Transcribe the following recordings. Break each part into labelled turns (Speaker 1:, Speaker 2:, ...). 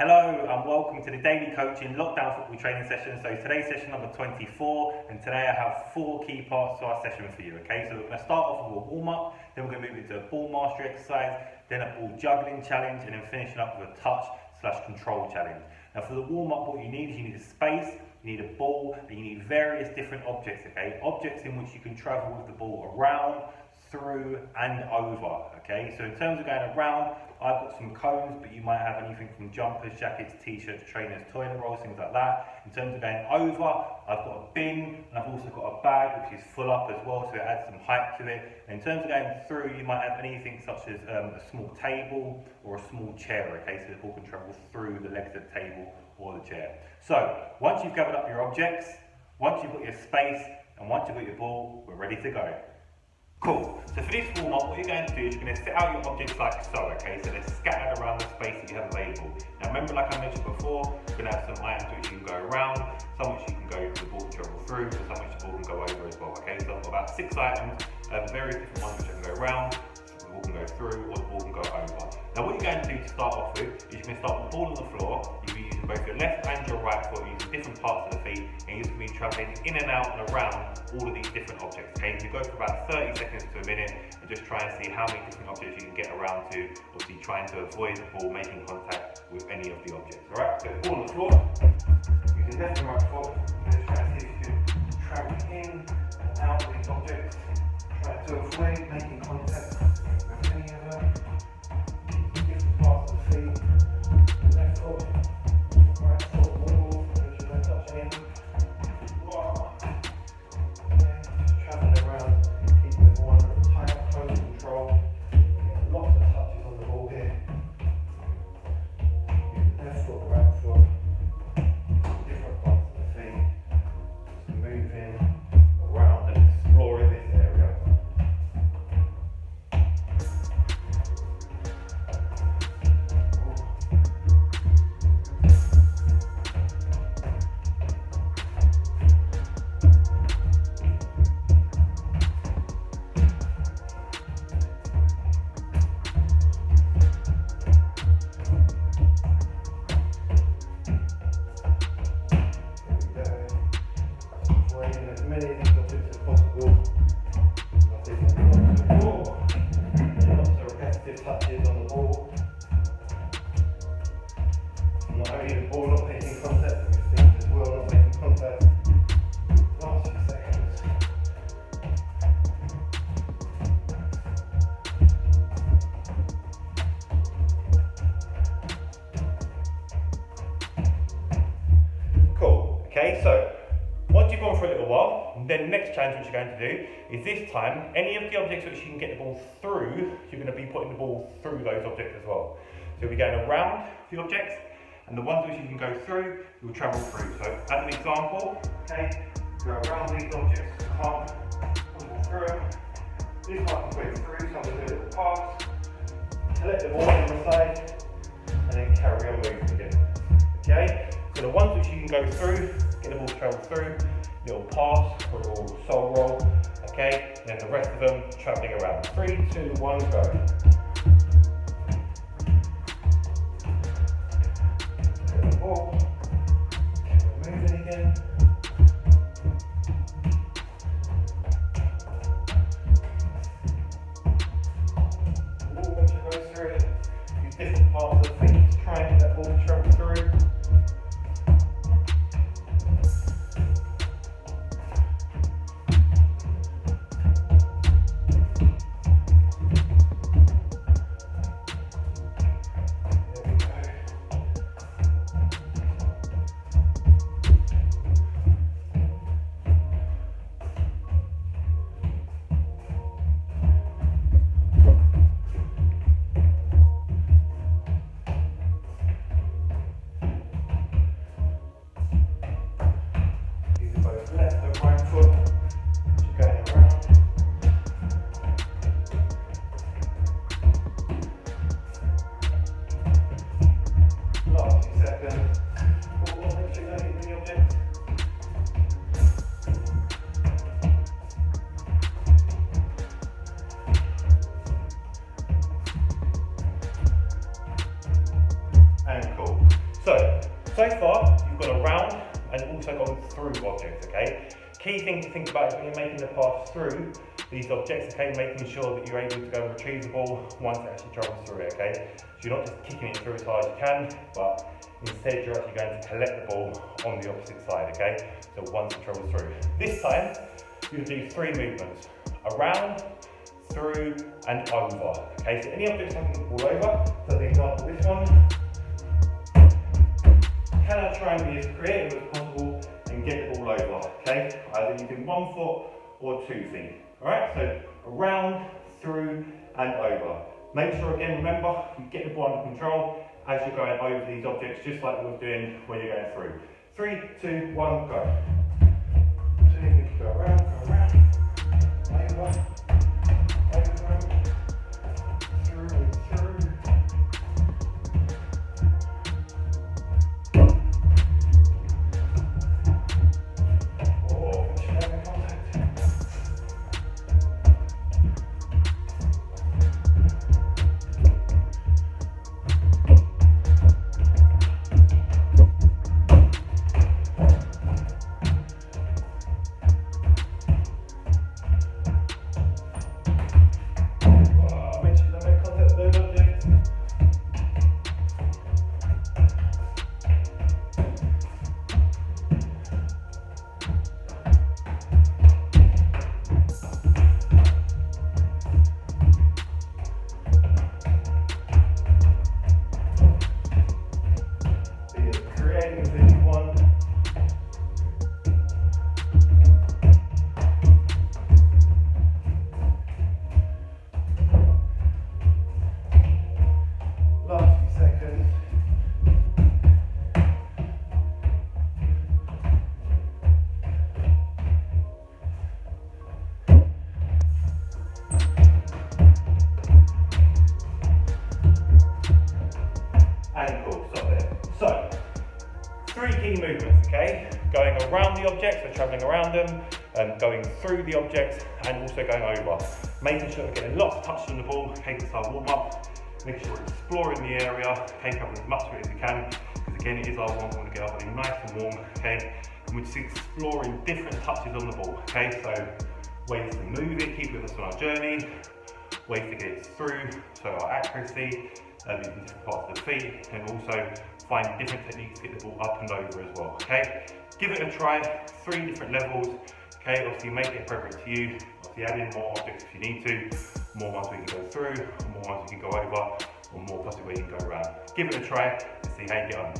Speaker 1: Hello and welcome to the daily coaching lockdown football training session. So today's session number 24, and today I have 4 key parts to our session for you. Okay, so we're going to start off with a warm-up, then we're going to move into a ball mastery exercise, then a ball juggling challenge, and then finishing up with a touch/control challenge. Now for the warm-up, what you need is you need a space, you need a ball, and you need various different objects. Okay, objects in which you can travel with the ball around, through and over. Okay, so in terms of going around, I've got some cones, but you might have anything from jumpers, jackets, t-shirts, trainers, toilet rolls, things like that. In terms of going over, I've got a bin, and I've also got a bag which is full up as well, so it adds some height to it. And in terms of going through, you might have anything such as a small table or a small chair. Okay, so the ball can travel through the legs of the table or the chair. So once you've gathered up your objects, once you've got your space, and once you've got your ball, we're ready to go. Cool. So for this warm-up, what you're going to do is you're going to set out your objects like so, okay? So they're scattered around the space that you have available. Now remember, like I mentioned before, you're going to have some items which you can go around, some which you can go, the ball can travel through, and some which the ball can go over as well, okay? So I've got about 6 items, various different ones which I can go around, the ball can go through, or the ball can go over. Now what you're going to do to start off with is you're going to start with the ball on the floor. You'll be using both your left and your right foot, using different parts of the feet, and you're just going to be travelling in and out and around all of these different objects. Okay, you go for about 30 seconds to a minute and just try and see how many different objects you can get around to, obviously trying to avoid the ball making contact with any of the objects. Alright, so ball on the floor, using left and right foot, and just try and see if you can travel in and out of these objects, try to avoid making contact with any of them. Different parts of the feet, left foot, right foot, wall, make sure you don't touch any of them. Touches on the ball. Not only the ball not making contact, but your feet as well not making contact. Last few seconds. Cool. Okay, so once you've gone for a little while, then the next challenge which you're going to do is this time, any of the objects which you can get the ball through, you're going to be putting the ball through those objects as well. So you'll be going around the objects, and the ones which you can go through, you'll travel through. So as an example, okay, go around these objects, can't push them through them. This one can put it through, so I'm going to do a little pass, collect the ball on the side, and then carry on moving again. Okay, so the ones which you can go through, get the ball to travel through, little pass or a little soul roll, okay, and then the rest of them travelling around. 3, 2, 1, go. Get the ball, moving again. The ball makes you go through it, use different parts of the feet to try and get that ball to travel through. so far you've gone around and also gone through objects, okay? Key thing to think about is when you're making the pass through these objects, okay, making sure that you're able to go and retrieve the ball once it actually travels through it, okay? So you're not just kicking it through as hard as you can, but instead you're actually going to collect the ball on the opposite side, okay? So once it travels through. This time, you're going to do 3 movements. Around, through, and over. Okay, so any object taking the ball over, so for example this one, can I try and be as creative as possible and get the ball over, okay? Either using 1 foot or 2 feet. Alright, so around, through, and over. Make sure again, remember, you get the ball under control as you're going over these objects, just like we were doing when you're going through. 3, 2, 1, go. So you can go around, over, through and through. And cool, stop there. So, 3 key movements, okay? Going around the objects, so travelling around them, going through the objects, and also going over. Making sure we're getting lots of touches on the ball, okay, to start warm up. Making sure we're exploring the area, okay, covering as much of it as we can, because again, it is our one, we want to get everything nice and warm, okay? And we're just exploring different touches on the ball, okay? So, ways to move it, keep with us on our journey, ways to get it through, so our accuracy, using different parts of the feet, and also find different techniques to get the ball up and over as well, okay? Give it a try, 3 different levels, okay? Obviously make it appropriate to you, obviously add in more objects if you need to, more ones we can go through, more ones you can go over, or more possibly where you can go around. Give it a try and see how you get on.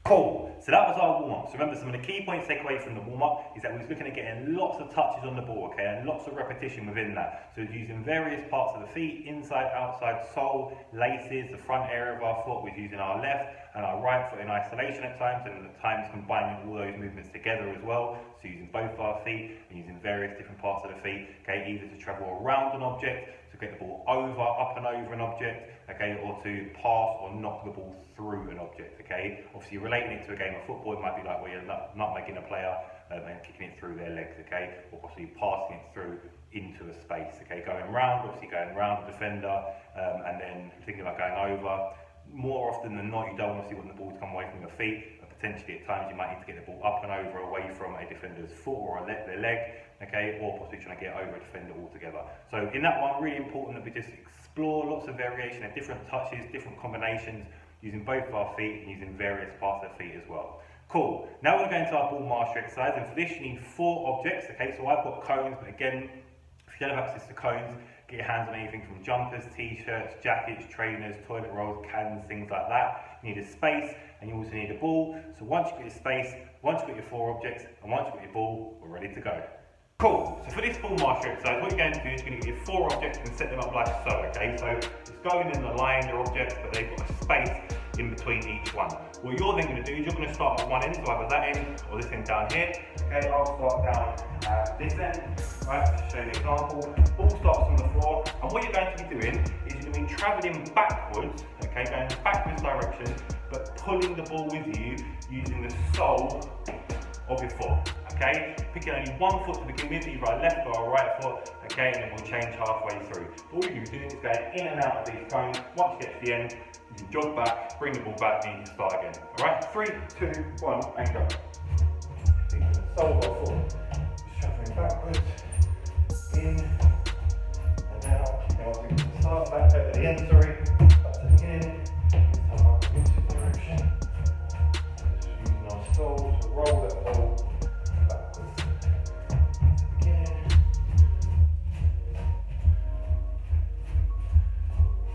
Speaker 1: Cool, so that was our warm-up. So remember, some of the key points to take away from the warm-up is that we was looking at getting lots of touches on the ball, okay, and lots of repetition within that. So using various parts of the feet, inside, outside, sole, laces, the front area of our foot, we're using our left and our right foot in isolation at times, and at times combining all those movements together as well. So using both our feet and using various different parts of the feet, okay, either to travel around an object, to get the ball over, up and over an object, okay, or to pass or knock the ball through an object, okay. Obviously relating it to a game of football, it might be like where you're nutmegging a player and kicking it through their legs, okay, or possibly passing it through into a space, okay, going round, obviously going round the defender, and then thinking about going over. More often than not, you don't want to see when the ball's come away from your feet. Potentially at times you might need to get the ball up and over away from a defender's foot or their leg, okay, or possibly trying to get over a defender altogether. So in that one, really important that we just explore lots of variation of different touches, different combinations, using both of our feet and using various parts of the feet as well. Cool, now we're going to our ball mastery exercise, and for this you need 4 objects, okay, so I've got cones, but again, if you don't have access to cones, get your hands on anything from jumpers, t-shirts, jackets, trainers, toilet rolls, cans, things like that. You need a space, and you also need a ball. So once you get your space, once you've got your 4 objects, and once you've got your ball, we're ready to go. Cool, so for this ball mastery exercise, what you're going to do is you're going to get your 4 objects and set them up like so, okay? So it's going in the line, they're objects, but they've got a space in between each one. What you're then going to do is you're going to start at one end, so either that end or this end down here. Okay, I'll start down at this end, right, to show you an example. Ball starts on the floor, and what you're going to be doing is you're going to be travelling backwards, okay, going backwards direction, but pulling the ball with you using the sole of your foot. okay? Picking only one foot to begin with, either our left or our right foot, okay? And then we'll change halfway through. All you do is going in and out of these cones. Once you get to the end, you can jog back, bring the ball back, and you can start again. All right? 3, 2, 1, and go. Sole of our foot, shuffling backwards, in, and out. And once we can start back at the end, sorry, back to the beginning. This time up into direction. Just using our sole to roll that ball backwards. Again.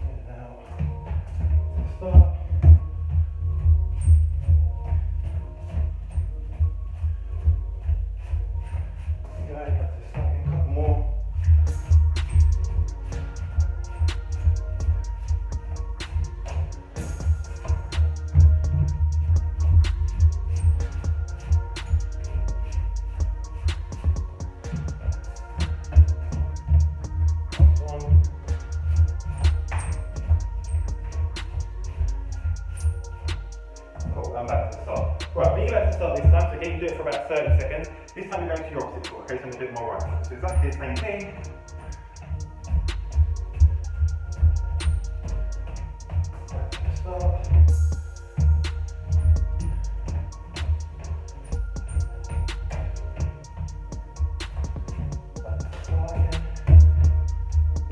Speaker 1: And out. Start. I'm back to the start. Right, when you go back to the start this time, so again you do it for about 30 seconds. This time you're going to your opposite foot, okay, so I'm a bit more right foot. So exactly the same thing. Back to the start. Back to the start again.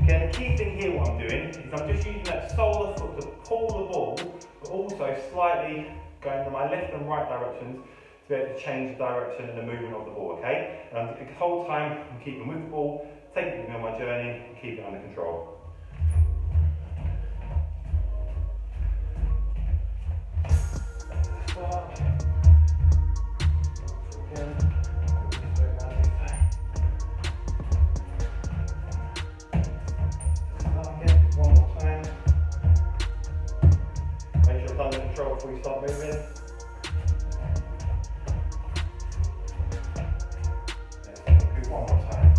Speaker 1: Again, the key thing here what I'm doing is I'm just using that sole of foot to pull the ball, but also slightly going in my left and right directions to be able to change the direction and the movement of the ball, okay? And the whole time I'm keeping with the ball, taking it with me on my journey, and keep it under control. Start. Again. Start again, one more time. Make sure it's under control before you start moving. Do one more time.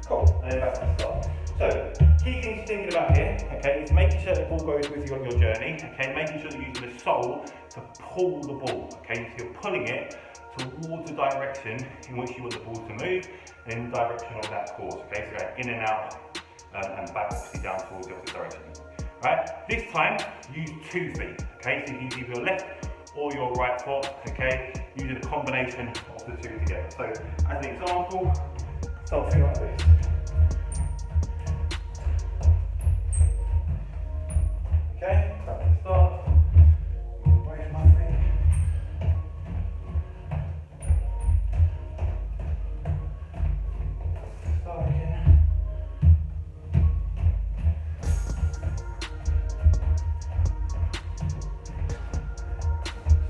Speaker 1: Cool, and then back to the start. So, key things thinking about here, okay, is making sure the ball goes with you on your journey, okay, making sure you're using the sole to pull the ball, okay, so you're pulling it towards the direction in which you want the ball to move, and in the direction of that course, okay, so going in and out, and back obviously down towards the opposite direction. Right, this time use 2 feet, okay, so you can use either your left or your right foot, okay, using a combination of the 2 together. So, as an example, something like this. Okay, back to the start. Away from my feet. Start again.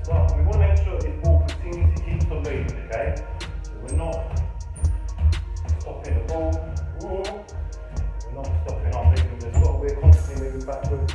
Speaker 1: Start. We want to make sure this ball continues to keep on moving, okay? So we're not stopping the ball. We're not stopping our movement as well. We're constantly moving backwards.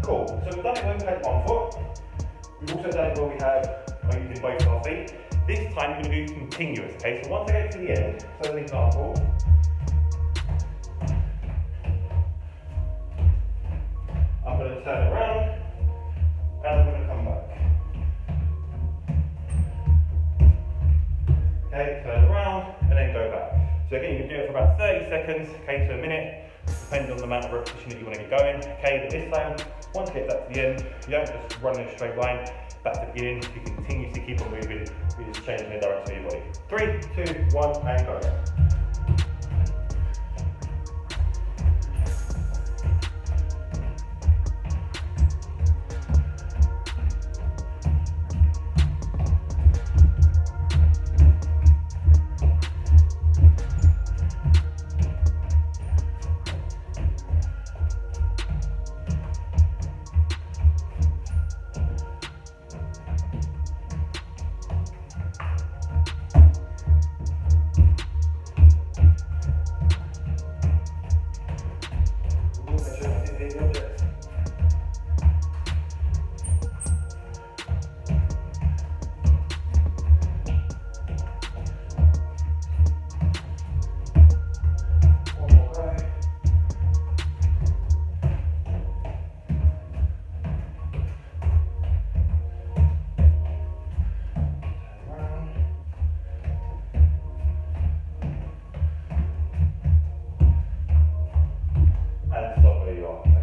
Speaker 1: Cool, so we've done it when we've had 1 foot. We've also done it where we are using both our feet. This time you're going to do continuous, okay? So once I get to the end, so as an example, I'm going to turn around and I'm going to come back. Okay, turn around and then go back. So again, you can do it for about 30 seconds, okay, to a minute, depending on the amount of repetition that you want to get going. Okay, but this time, once you get that to the end, you don't just run in a straight line back to the beginning, you continue to keep on moving, you're just changing the direction of your body. 3, 2, 1, and go.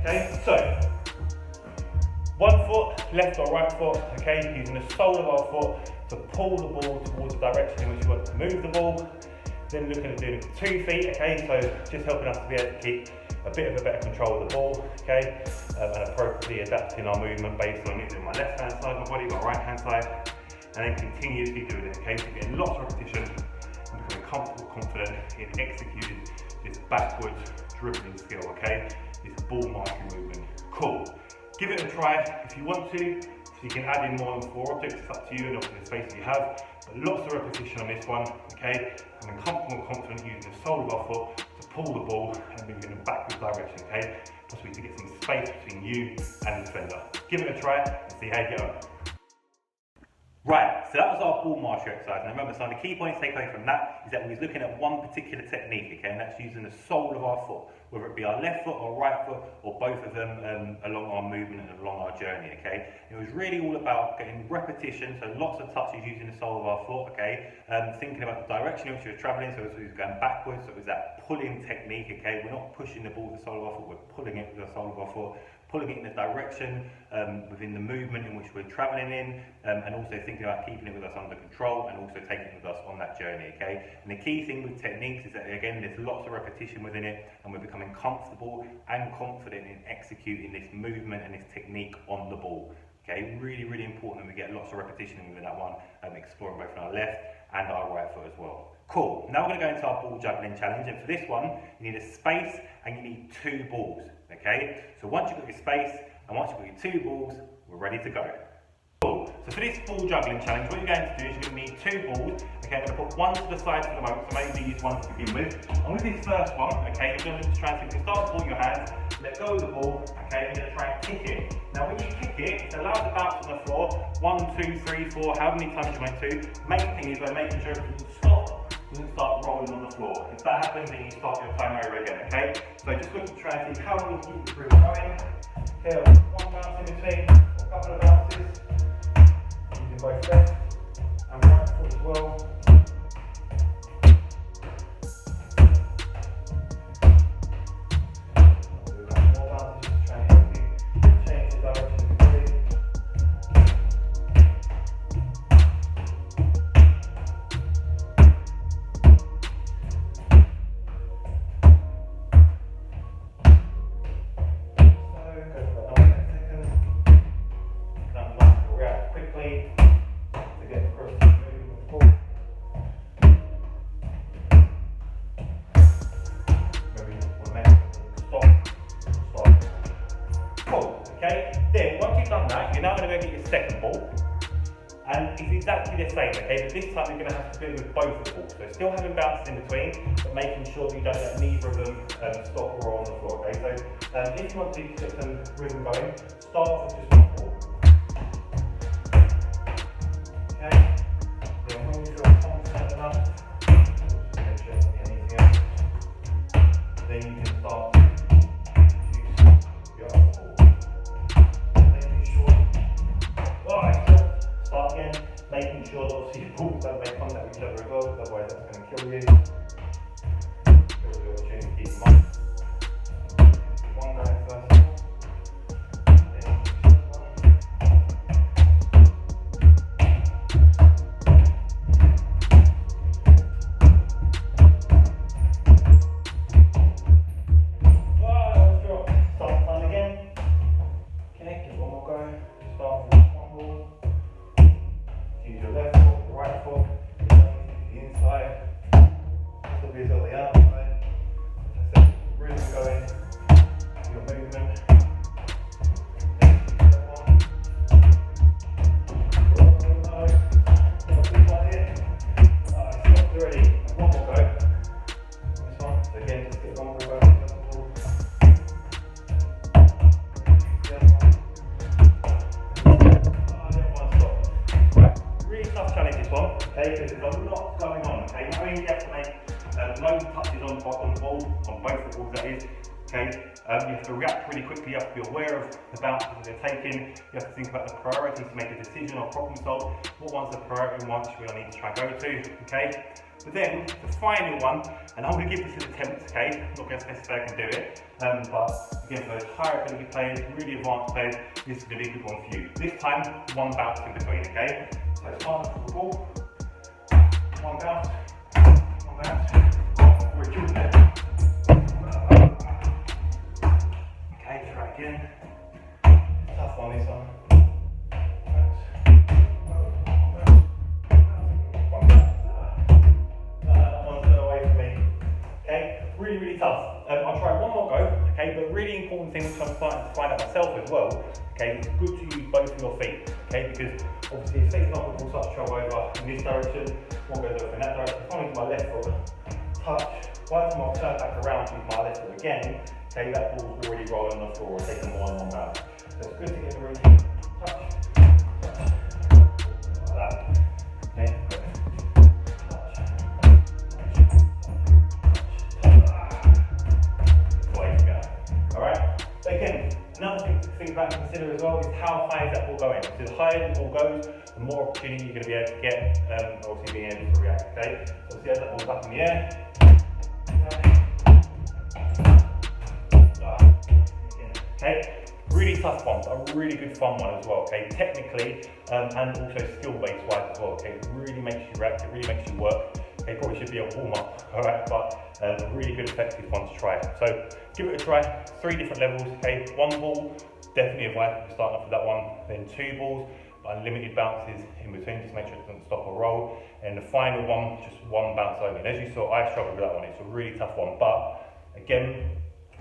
Speaker 1: Okay, so one foot, left or right foot, okay, using the sole of our foot to pull the ball towards the direction in which we want to move the ball. Then looking at doing 2 feet, okay, so just helping us to be able to keep a bit of a better control of the ball, okay, and appropriately adapting our movement based on using my left hand side of my body, my right hand side, and then continuously doing it, okay, so getting lots of repetition and becoming comfortable, confident in executing this backwards dribbling skill, okay, this ball marking movement. Cool. Give it a try if you want to, so you can add in more than 4 objects, it's up to you and obviously the space that you have, but lots of repetition on this one, okay, and comfortable and confident using the sole of our foot to pull the ball and move in a backwards direction, okay, possibly to get some space between you and the defender. Give it a try and see how you get on. Right, so that was our ball mastery exercise. Now remember, some of the key points to take away from that is that we was looking at one particular technique, okay, and that's using the sole of our foot, whether it be our left foot or right foot, or both of them along our movement and along our journey, okay. It was really all about getting repetition, so lots of touches using the sole of our foot, okay, thinking about the direction in which we were travelling, so it was going backwards, so it was that pulling technique, okay. We're not pushing the ball with the sole of our foot, we're pulling it with the sole of our foot, pulling it in the direction within the movement in which we're travelling in, and also thinking about keeping it with us under control and also taking it with us on that journey, okay? And the key thing with techniques is that, again, there's lots of repetition within it, and we're becoming comfortable and confident in executing this movement and this technique on the ball, okay? Really, really important that we get lots of repetition within that one, exploring both our left and our right foot as well. Cool, now we're going to go into our ball juggling challenge, and for this one, you need a space and you need 2 balls, okay? So once you've got your space and once you've got your 2 balls, we're ready to go. Cool, so for this ball juggling challenge, what you're going to do is you're going to need 2 balls, okay? I'm going to put one to the side for the moment, so maybe use one to begin with. And with this first one, okay, you're going to try and start with all your hands, let go of the ball, okay, and you're going to try and kick it. Now when you kick it, it's allowed to bounce on the floor, 1, 2, 3, 4, however many times you want to. Main thing is by making sure it doesn't stop, doesn't start rolling on the floor. If that happens, then you start your time over again, okay? So just look to try and see how long you keep the groove going. Okay, 1 bounce in between, a couple of bounces, using both left and right foot as well. Then once you've done that, you're now going to go get your second ball, and it's exactly the same, okay, but this time you're going to have to do it with both of the balls, so still having bounces in between, but making sure that you don't let neither of them stop or roll on the floor, okay, so if you want to get some rhythm going, start off with just one ball, okay, then when you feel confident enough, make sure you don't get anything else, then you can start to use your other ball. Start again, making sure that obviously your balls don't make contact with each other as well, otherwise that's going to kill you. Kill the opportunity to keep them on. One going first. Start time again. Okay, give one more go. Start with one ball. Use your left foot, the right foot, the inside, possibly on the outside. As I said, rhythm going, your movement. Stopped already. One more go. This one. So again, just get one more go. Really tough challenge this one, okay, because there's a lot going on, okay, not only do you have to make loads of touches on the ball, on both the balls that is, okay? You have to react really quickly, you have to be aware of the bounces that they're taking, you have to think about the priorities to make a decision or problem solve. What one's the priority one should we need to try and go to, okay? But then, the final one, and I'm going to give this an attempt, okay? I'm not going to specify I can do it, but again, for those higher ability players, really advanced players, this is going to be a good one for you. This time, one bounce in between, okay? So start with the ball, one bounce, we're doing it. Okay, try again. Tough one this one. Really tough. I'll try one more go, okay, but really important thing which I'm starting to find out myself as well, okay, it's good to use both of your feet, okay, because obviously if say for example the ball starts to travel over in this direction, one goes over in that direction, if I'm using my left foot, touch, by the time I'll turn back around to use my left foot again, okay, that ball's already rolling on the floor or taking more than one bounce. So it's good to get the really touch, like that, okay. Another thing to think about and consider as well is how high is that ball going. So the higher the ball goes, the more opportunity you're going to be able to get, obviously being able to react, okay? So see as that ball's up in the air. Okay, really tough one, but a really good fun one as well, okay? Technically, and also skill-based wise as well, okay? It really makes you react, it really makes you work. Okay, probably should be a warm-up, alright, but a really good effective one to try. So give it a try, 3 different levels, okay? 1 ball, definitely advise you starting off with that one, then 2 balls, but unlimited bounces in between, just make sure it doesn't stop or roll. And the final one, just 1 bounce only. And as you saw, I struggled with that one, it's a really tough one, but again,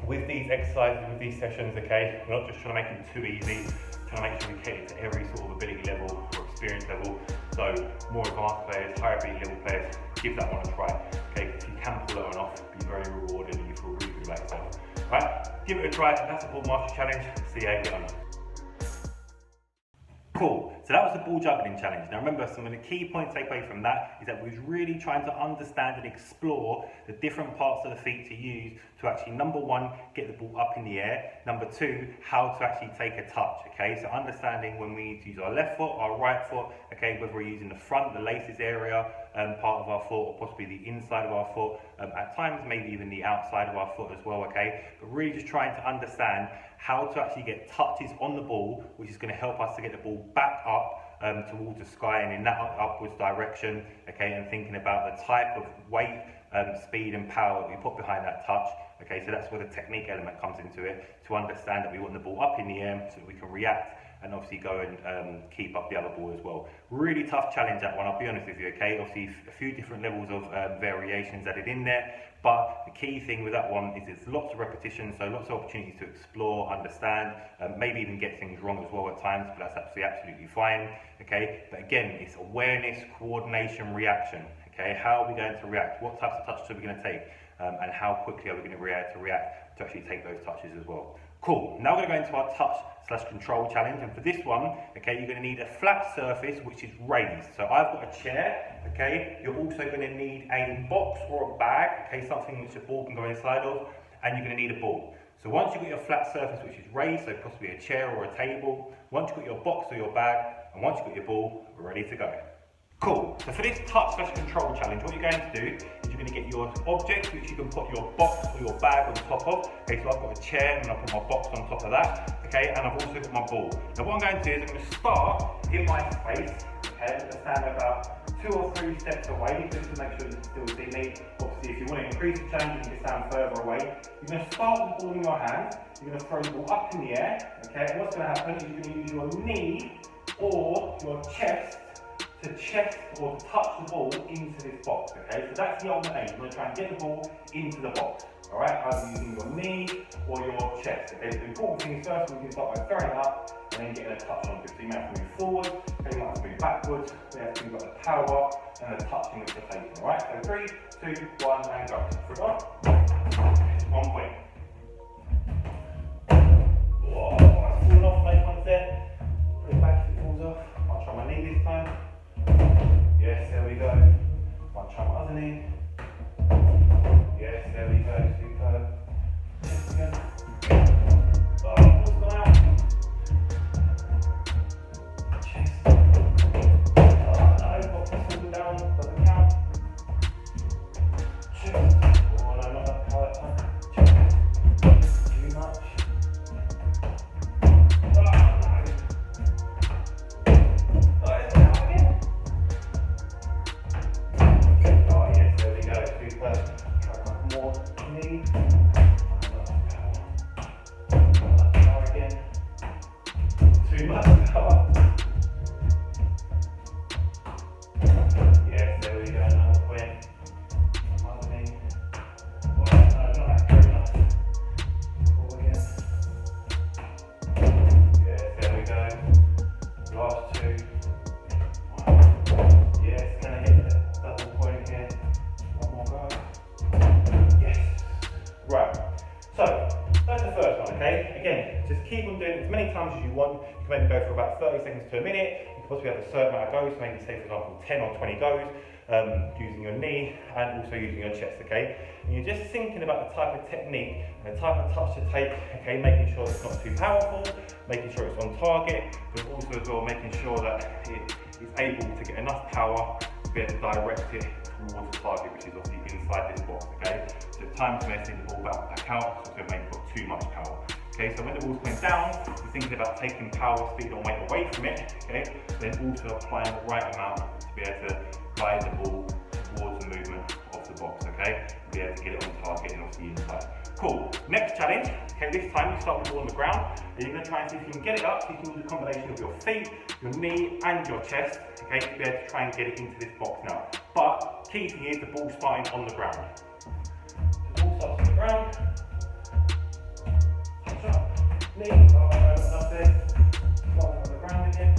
Speaker 1: with these exercises, with these sessions, okay, we're not just trying to make them too easy, we're trying to make sure we cater to every sort of ability level or experience level. So more advanced players, higher ability level players, give that one a try. Okay, if you can pull that one off, be very rewarded and you feel really good about yourself. Right, give it a try. That's the Ball Master Challenge. See how you get on. Cool, so that was the ball juggling challenge. Now remember, some of the key points to take away from that is that we was really trying to understand and explore the different parts of the feet to use to actually, number 1, get the ball up in the air, number 2, how to actually take a touch, okay? So understanding when we need to use our left foot, our right foot, okay, whether we're using the front, the laces area, part of our foot, or possibly the inside of our foot, at times maybe even the outside of our foot as well, okay? But really just trying to understand how to actually get touches on the ball, which is going to help us to get the ball back up towards the sky and in that upwards direction, okay, and thinking about the type of weight, speed and power that we put behind that touch, okay, so that's where the technique element comes into it, to understand that we want the ball up in the air so that we can react and obviously go and keep up the other ball as well. Really tough challenge that one, I'll be honest with you, okay? Obviously a few different levels of variations added in there, but the key thing with that one is there's lots of repetition, so lots of opportunities to explore, understand, maybe even get things wrong as well at times, but that's absolutely fine, okay? But again, it's awareness, coordination, reaction, okay? How are we going to react? What types of touches are we going to take? And how quickly are we going to react to actually take those touches as well? Cool, now we're going to go into our touch/control challenge, and for this one, okay, you're going to need a flat surface which is raised. So I've got a chair, okay, you're also going to need a box or a bag, okay, something which the ball can go inside of, and you're going to need a ball. So once you've got your flat surface which is raised, so possibly a chair or a table, once you've got your box or your bag, and once you've got your ball, we're ready to go. Cool, so for this touch/control challenge, what you're going to do is you're going to get your object which you can put your box or your bag on top of. Okay, so I've got a chair and I'll put my box on top of that, okay, and I've also got my ball. Now what I'm going to do is I'm going to start in my space, okay, I'm going to stand about 2 or 3 steps away just to make sure you can still see me. Obviously if you want to increase the challenge, you can stand further away. You're going to start with the ball in your hand, you're going to throw the ball up in the air, okay, and what's going to happen is you're going to use your knee or your chest to chest or to touch the ball into this box, okay? So that's the ultimate aim. You're going to try and get the ball into the box, all right? Either using your knee or your chest, okay? So the important thing is first we can start by throwing it up and then getting a touch on it. So you may have to move forward, okay, you might have to move backwards, you've got the power and the touching of the taking, all right? So 3, 2, 1, and go. It's 1 point. Whoa, that's falling off, mate, once there. Put it back if it falls off. I'll try my knee this time. Yes, there we go. I'll try my other knee. Yes, there we go. Superb. Yes, again. more knee. Power again. Too much power. Yes, there we go, another point. Another knee. Oh, no, not very enough. Pull again. Yes, there we go. Last two. Yes, gonna hit the double point here. One more go. Yes. Right. So that's the first one, okay? Again, just keep on doing it as many times as you want. You can maybe go for about 30 seconds to a minute. You can possibly have a certain amount of goes, maybe say for example 10 or 20 goes, using your knee and also using your chest, okay? And you're just thinking about the type of technique and the type of touch to take, okay? Making sure it's not too powerful, making sure it's on target, but also as well making sure that it is able to get enough power to be able to direct it towards the target, which is obviously inside this box, okay? So times when I see the ball back out, so maybe put too much power. Okay, so when the ball's going down, you're thinking about taking power, speed and weight away from it, okay? Then also applying the right amount to be able to guide the ball towards the movement of the box, okay? Be able to get it on target and obviously inside. Cool, next challenge, okay, this time you start with the ball on the ground, and you're gonna try and see if you can get it up, so you can use a combination of your feet, your knee and your chest, okay, to be able to try and get it into this box now. But key thing is the ball starting on the ground. The ball starts on the ground. Knee, oh, up there, starting on the ground again.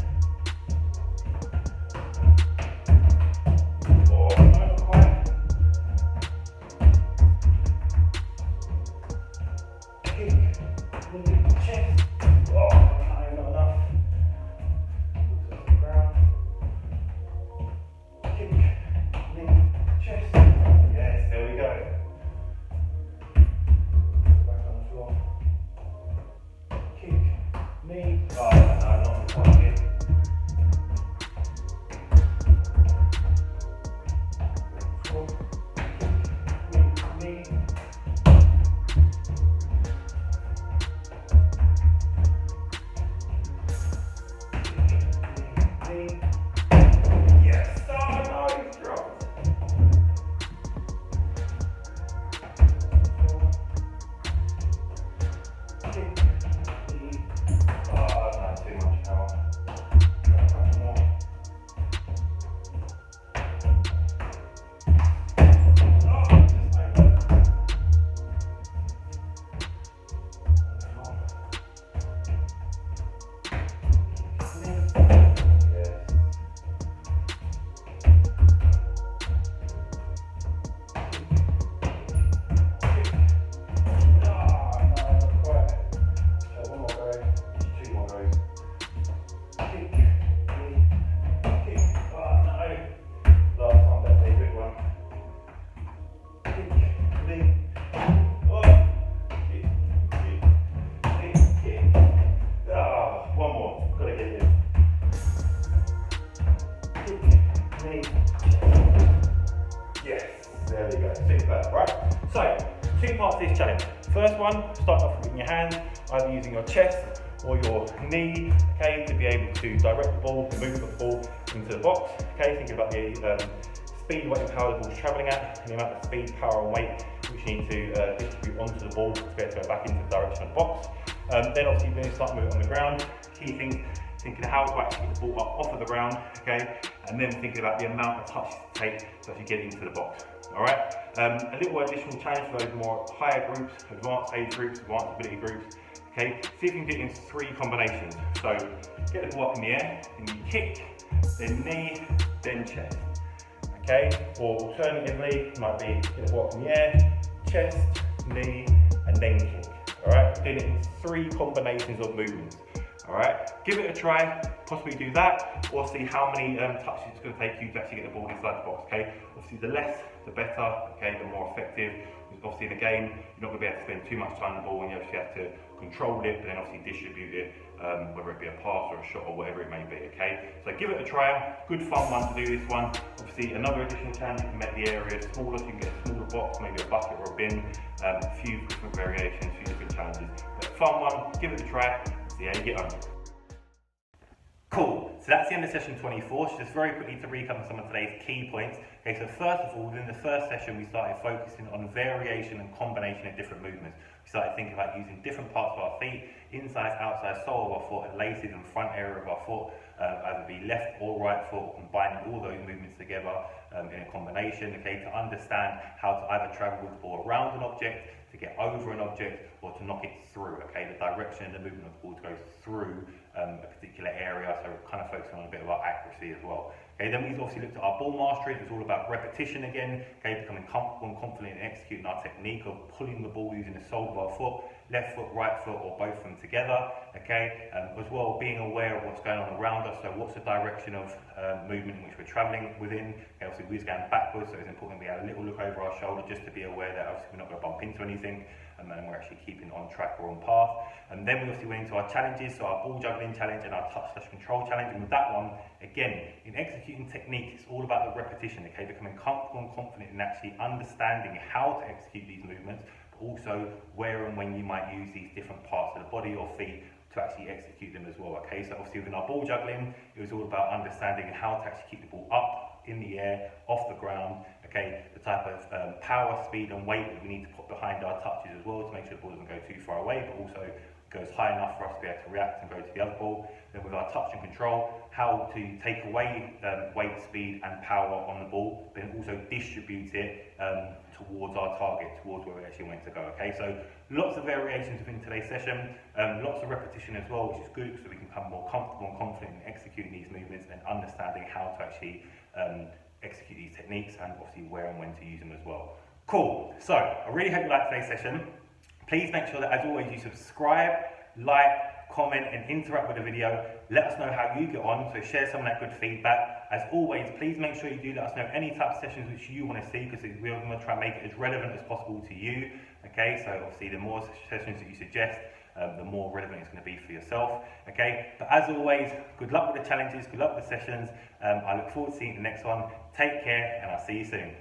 Speaker 1: Oh, no, not quite. Kick, knee, chest. Oh, no, not enough. Off the ground. Kick, knee, chest. Yes, there we go. Back on the floor. Kick, knee, oh no, not on the target. Kick, knee. Knee. Yes, oh no, it's dropped. Kick. Oh, not too much power. One more. Oh, just like that. Yes. Yes, there we go. Super, right? So, two parts of this challenge. First one, start off with your hands, either using your chest or your knee, okay, to be able to direct the ball, to move the ball into the box, okay, thinking about the speed, weight and power the ball's travelling at, and the amount of speed, power and weight which you need to distribute onto the ball to be able to go back into the direction of the box. Then obviously when you start moving on the ground, key thing, thinking how to actually get the ball up off of the ground, okay, and then thinking about the amount of touches to take to actually get into the box. Alright, a little additional challenge for those more higher groups, advanced age groups, advanced ability groups. Okay, see if you can get it in 3 combinations. So get the ball up in the air, and you kick, then knee, then chest. Okay, or alternatively, it might be get the ball up in the air, chest, knee, and then kick. Alright, doing it in 3 combinations of movements. Alright, give it a try, possibly do that, or see how many touches it's going to take you to actually get the ball inside the box, okay? Obviously the less, the better, okay, the more effective. Obviously in a game, you're not going to be able to spend too much time on the ball, and you actually have to control it, but then obviously distribute it, whether it be a pass or a shot or whatever it may be, okay? So give it a try, good fun one to do this one. Obviously another additional challenge, you can make the area smaller, so you can get a smaller box, maybe a bucket or a bin, a few different variations, a few different challenges. But fun one, give it a try, see how you get on. Cool, so that's the end of session 24. So just very quickly to recap on some of today's key points. Okay, so first of all, within the first session, we started focusing on variation and combination of different movements. We started thinking about using different parts of our feet, inside, outside, sole of our foot, and laces and front area of our foot, either be left or right foot, combining all those movements together in a combination, okay, to understand how to either travel with the ball around an object, to get over an object, or to knock it through, okay, the direction and the movement of the ball to go through a particular area, so we're kind of focusing on a bit of our accuracy as well. Okay, then we obviously looked at our ball mastery. It was all about repetition again, okay, becoming comfortable and confident in executing our technique of pulling the ball using the sole of our foot, left foot, right foot, or both of them together, okay, as well being aware of what's going on around us, so what's the direction of movement in which we're travelling within. Okay, obviously we're going backwards, so it's important we have a little look over our shoulder just to be aware that obviously we're not going to bump into anything, and then we're actually keeping on track or on path. And then we obviously went into our challenges, so our ball juggling challenge and our touch/control challenge. And with that one, again, in executing technique, it's all about the repetition, okay, becoming comfortable and confident in actually understanding how to execute these movements, but also where and when you might use these different parts of the body or feet to actually execute them as well, okay. So obviously within our ball juggling, it was all about understanding how to actually keep the ball up in the air, off the ground, okay, the type of power, speed and weight that we need to put behind our touches as well to make sure the ball doesn't go too far away, but also goes high enough for us to be able to react and go to the other ball. Then with our touch and control, how to take away weight, speed and power on the ball, but then also distribute it towards our target, towards where we actually want to go, okay. So lots of variations within today's session, lots of repetition as well, which is good so we can become more comfortable and confident in executing these movements and understanding how to actually execute these techniques and obviously where and when to use them as well. Cool, so I really hope you liked today's session. Please make sure that, as always, you subscribe, like, comment and interact with the video. Let us know how you get on, so share some of that good feedback. As always, please make sure you do let us know any type of sessions which you want to see, because we're going to try and make it as relevant as possible to you. Okay, so obviously the more sessions that you suggest, the more relevant it's going to be for yourself. Okay, but as always, good luck with the challenges, good luck with the sessions. I look forward to seeing you in the next one. Take care, and I'll see you soon.